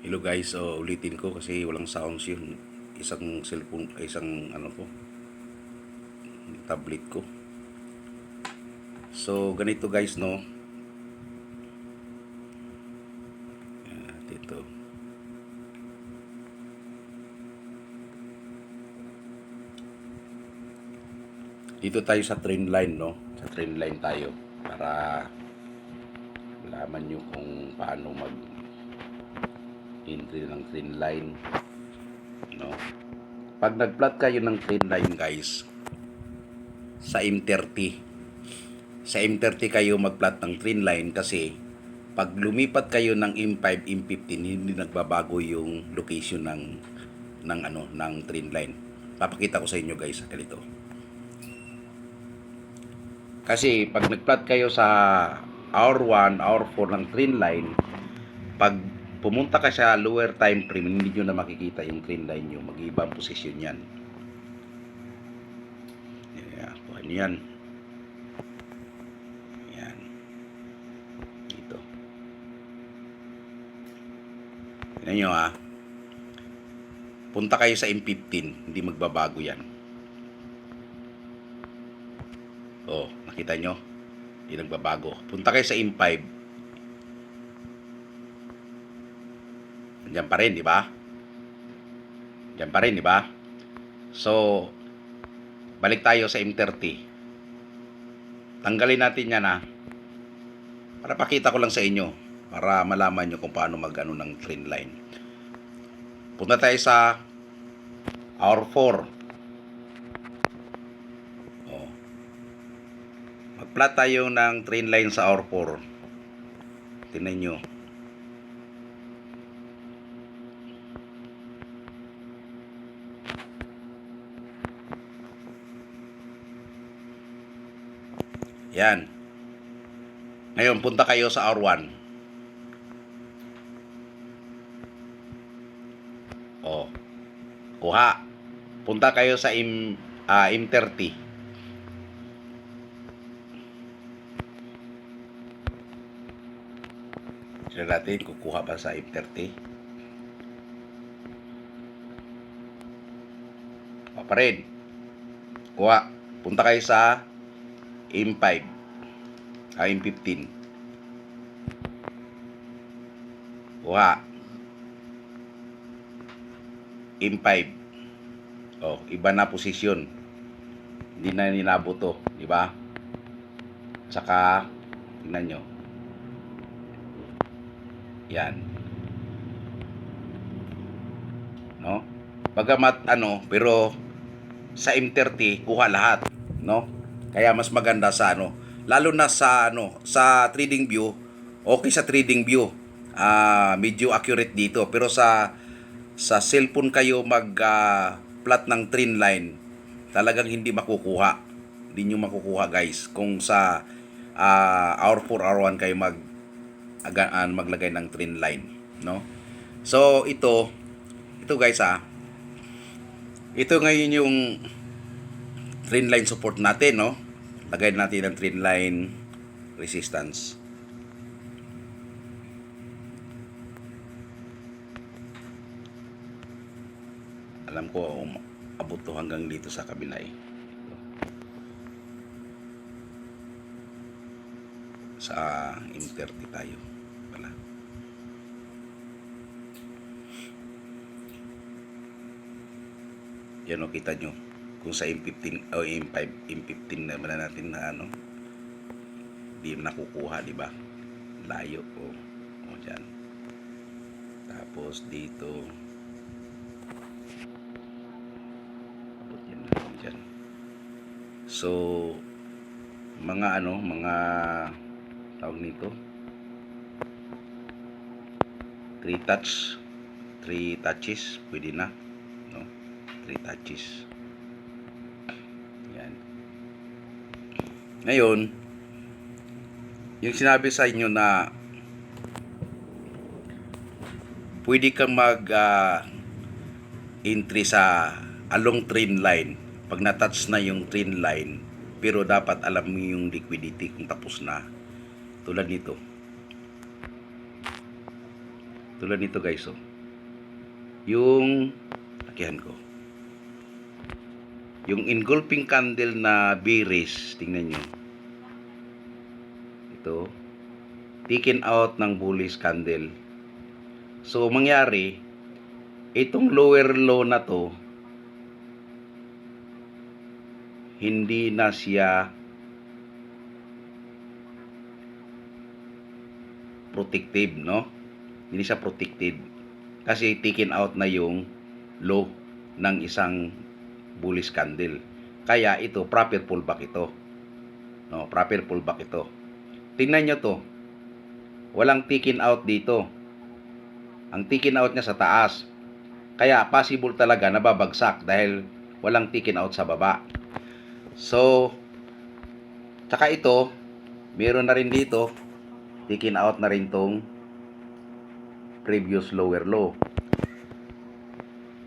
Hello guys, ulitin ko kasi walang sounds yung isang cellphone, isang ano ko, tablet ko. So ganito guys, no. Dito. Dito tayo sa trend line, no. Sa trend line tayo para malaman nyo kung paano mag entry ng trend line, no. Pag nag-plot kayo ng trend line guys, sa M30 kayo mag-plot ng trend line kasi pag lumipat kayo ng M5, M15 hindi nagbabago yung location ng trend line. Papakita ko sa inyo guys ganito. Kasi pag nag-plot kayo sa hour 1, hour 4 ng trend line, pag pumunta ka sa lower time frame, hindi nyo na makikita yung trend line nyo. Mag-ibang posisyon yan. Kuha nyo yan. Yan. Dito. Tignan nyo ha. Punta kayo sa M15, hindi magbabago yan. Oh, nakita nyo? Hindi nagbabago. Punta kayo sa M5. Diyan pa rin, di ba? Diyan pa rin, di ba? So, balik tayo sa M30. Tanggalin natin yan ha. Para pakita ko lang sa inyo. Para malaman nyo kung paano mag-ano ng trend line. Punta tayo sa hour 4. Oh. Mag-plot tayo ng trend line sa hour 4. Tingnan nyo. Yan. Ngayon, punta kayo sa hour 1. Oh. Kuha. Punta kayo sa M30. Sila natin, kukuha pa sa M30. Pa rin. Kuha. Punta kayo sa M5. M15. Kuha. M5. Oh, iba na posisyon. Hindi na ninabot to, di ba? Saka tingnan nyo. Yan. No? Bagamat pero sa M30 kuha lahat, no? Kaya mas maganda sa lalo na sa sa trading view, okay sa trading view. Medyo accurate dito, pero sa cellphone kayo plot ng trend line, talagang hindi makukuha. Hindi nyo makukuha guys kung sa hour 4, hour 1 kayo maglagay ng trend line, no? So ito guys ito ngayon yung trend line support natin, no? Lagay natin ang trend line resistance. Alam ko abot to hanggang dito sa kabila eh. Sa M30 tayo pala. Yan o, kita nyo kung sa M15 o M5, M15 naman na natin na di nakukuha, di ba? Layo o dyan. Tapos dito abot yan natin dyan. So mga mga tawag nito 3 touches pwede na, no? 3 touches. Yan. Ngayon, yung sinabi sa inyo na pwede kang entry sa along trend line pag na-touch na yung trend line, pero dapat alam mo yung liquidity kung tapos na. Tulad nito guys, yung lakihan ko. Yung engulfing candle na bearish, tingnan nyo. Ito, taken out ng bullish candle. So, mangyari, itong lower low na to, hindi na siya protective, no? Hindi siya protected. Kasi taken out na yung low ng isang bullish candle. Kaya ito, proper pullback ito. No, proper pullback ito. Tingnan nyo to. Walang taken out dito. Ang taken out niya sa taas. Kaya possible talaga na babagsak dahil walang taken out sa baba. So, tsaka ito, meron na rin dito, taken out na rin tong previous lower low.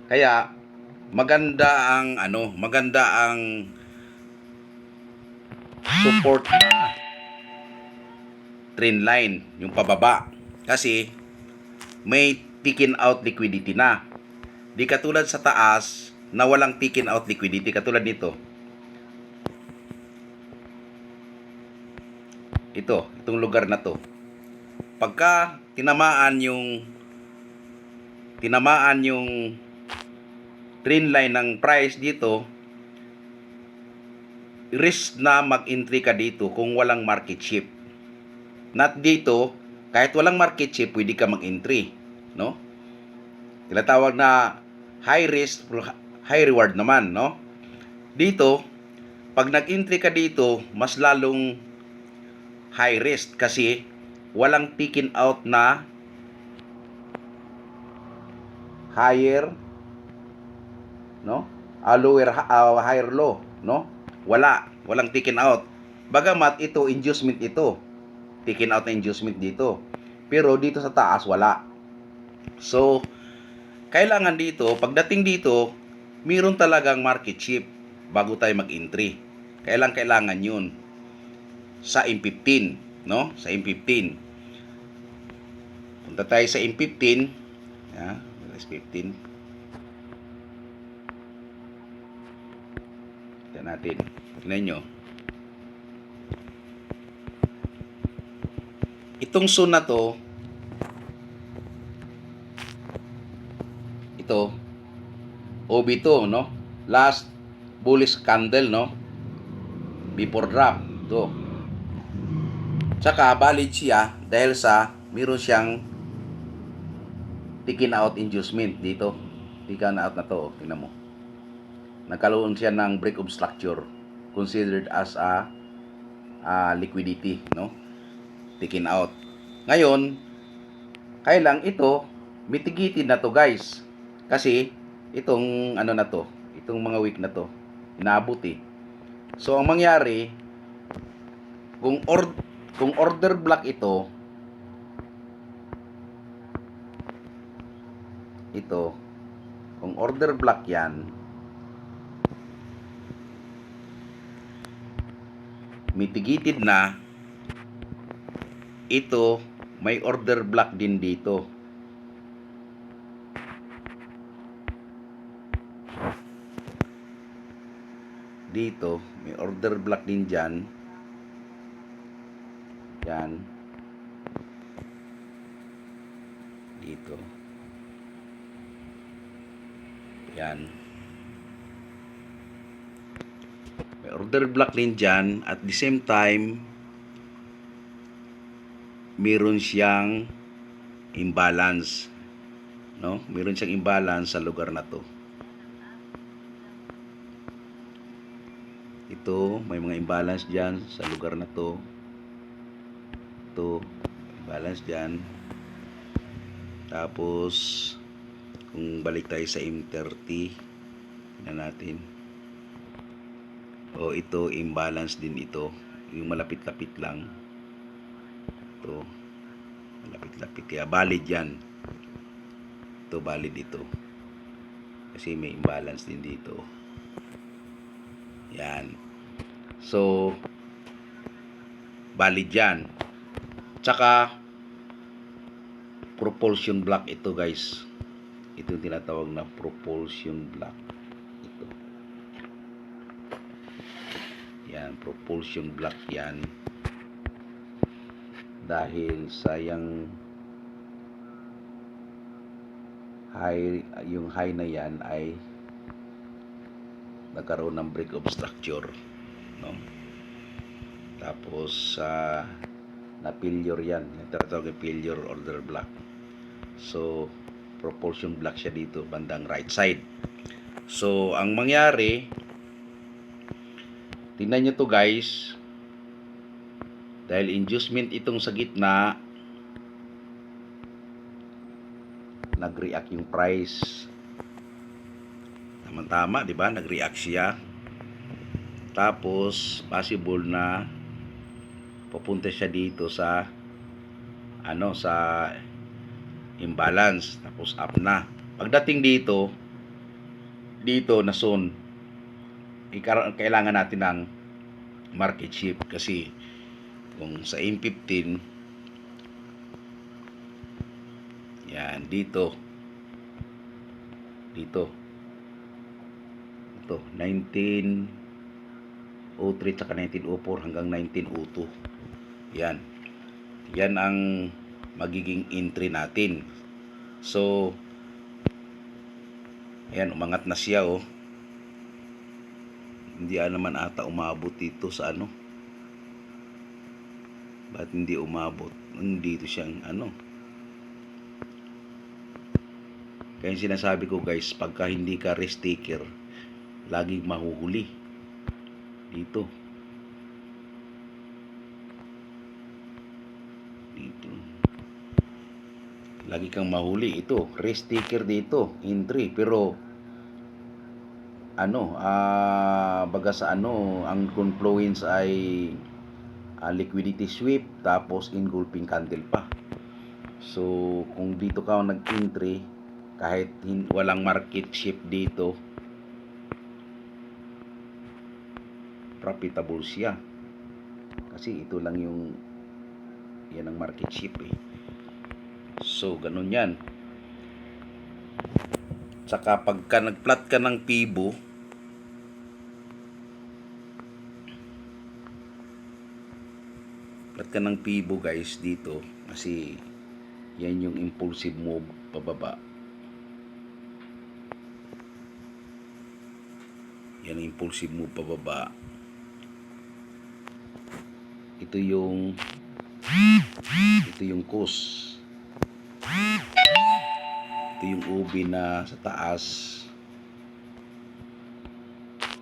Kaya maganda ang support na trend line, yung pababa. Kasi may taken out liquidity na. Di katulad sa taas na walang taken out liquidity katulad nito. Itong lugar na to. Pagka tinamaan yung trend line ng price dito, risk na mag-entry ka dito kung walang market shift. Not dito, kahit walang market shift, pwede ka mag-entry, no? Tinatawag na high risk, high reward naman, no? Dito, pag nag-entry ka dito, mas lalong high risk kasi walang taken out na higher, no? Higher low, no? Walang taken out. Bagamat ito inducement ito. Taken out na inducement dito. Pero dito sa taas wala. So, kailangan dito, pagdating dito, mayroon talagang market shift bago tayo mag-entry. Kailangan yun sa M15, no? Sa M15. Punta tayo sa M15. Yeah, S15. Tignan natin. Tignan nyo. Itong zone na to, ito, OB2, no? Last bullish candle, no? Before drop. Ito. Tsaka, valid siya dahil sa meron siyang taken out inducement dito. Taken out na to. Tingnan mo. Nagkaroon siya ng break of structure. Considered as a liquidity, no? Taken out. Ngayon, kailang ito, mitigated na to guys. Kasi, itong ano na to, itong mga week na to, inaabot eh. So, ang mangyari, kung order block ito, kung order block yan, mitigated na, ito, may order block din dito. Dito, may order block din dyan. Yan. Dito. Yan. May order block din dyan. At the same time, meron siyang imbalance, no? Meron siyang imbalance sa lugar na to. Ito, may mga imbalance diyan sa lugar na to. Ito, imbalance diyan. Tapos kung balik tayo sa M30, tingnan natin. Oh, ito imbalance din ito. Yung malapit-lapit lang. Ito, malapit-lapit. Kaya valid yan. Ito, valid ito. Kasi may imbalance din dito. Yan. So, valid yan. Tsaka, propulsion block ito guys. Ito yung tinatawag na propulsion block. Ito. Yan, propulsion block yan. Dahil sayang yung high na yan ay nagkaroon ng break of structure, no? Tapos na failure yan, tinatawag na failure order block. So propulsion block siya dito bandang right side. So ang mangyari, tingnan nyo to guys, dahil inducement itong sa gitna, nag-react yung price. Tama-tama, di ba? Nag-react siya. Tapos possible na pupunta siya dito sa sa imbalance, tapos up na. Pagdating dito na zone, kailangan natin ng market shift kasi kung sa M15 yan dito ito 1903 saka 1904 hanggang 1902, yan ang magiging entry natin. So ayan, umangat na siya hindi naman ata umabot dito sa ba't hindi umabot dito siyang kaya sinasabi ko guys, pagka hindi ka risk taker, laging mahuhuli dito. Lagi kang mahuli. Ito, risk taker dito, entry. Pero baga sa ang confluence ay liquidity sweep tapos engulfing candle pa. So kung dito ka nag-entry, kahit walang market shift dito, profitable siya kasi ito lang yan ang market shift So ganun yan. Saka pagka nag-plot ka ng Fibo, guys dito, kasi yan yung impulsive move pababa. Yan ang impulsive move pababa. Ito yung cause. Ito yung ubi na sa taas.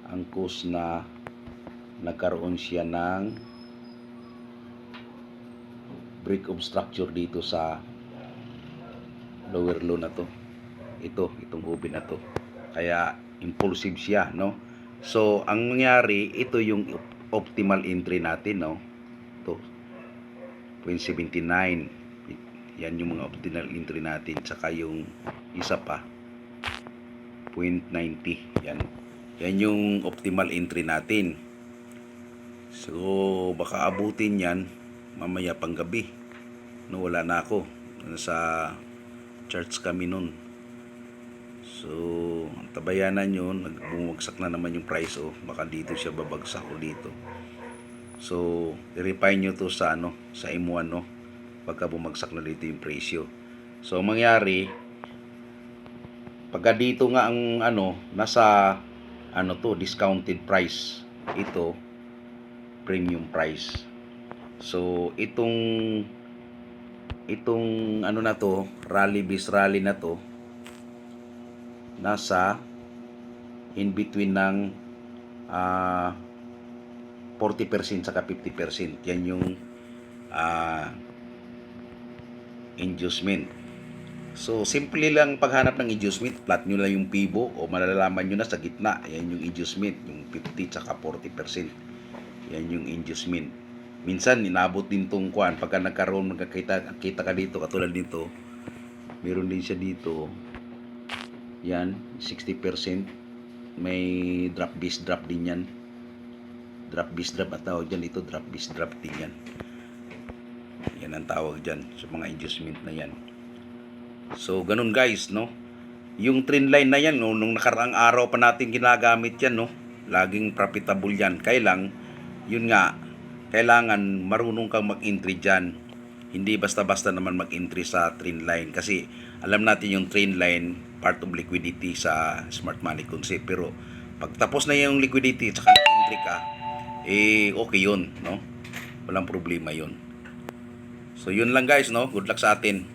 Ang cause na nagkaroon siya ng break of structure dito sa lower low na to. Itong ubi na to. Kaya impulsive siya, no? So ang nangyari, ito yung optimal entry natin, no? Ito 0.79. Yan yung mga optimal entry natin. Saka yung isa pa 0.90. Yan yung optimal entry natin. So baka abutin yan mamaya pang gabi, no? Wala na ako, nasa church kami nun. So tabayanan nyo, nagbumagsak na naman yung price, baka dito siya babagsak dito. So i-refine nyo to sa sa M1, no? Pagka bumagsak na dito yung presyo. So mangyari, pagka dito nga ang nasa to discounted price, ito premium price. So itong na to, rally base rally na to, nasa in between ng 40% saka 50%. Yan yung inducement. So simple lang paghanap ng inducement, plot nyo lang yung Fibo o malalaman nyo na sa gitna. Yan yung inducement, yung 50 saka 40%. Yan yung inducement. Minsan inabot din tong kuan pagka nagkaroon, kita ka dito, katulad dito, meron din siya dito. Yan, 60%. May drop base drop din yan. Drop base drop at tawag dyan, ito drop base drop din yan. Yan ang tawag dyan sa mga inducement na yan. So ganun guys, no? Yung trend line na yan, no, nung nakaraang araw pa natin ginagamit yan, no? Laging profitable yan. Kailang, yun nga, kailangan marunong kang mag-entry dyan. Hindi basta-basta naman mag-entry sa trend line. Kasi alam natin yung trend line, part of liquidity sa smart money concept. Pero pag tapos na yung liquidity at saka nag-entry ka, okay yun, no? Walang problema yun. So yun lang guys, no? Good luck sa atin.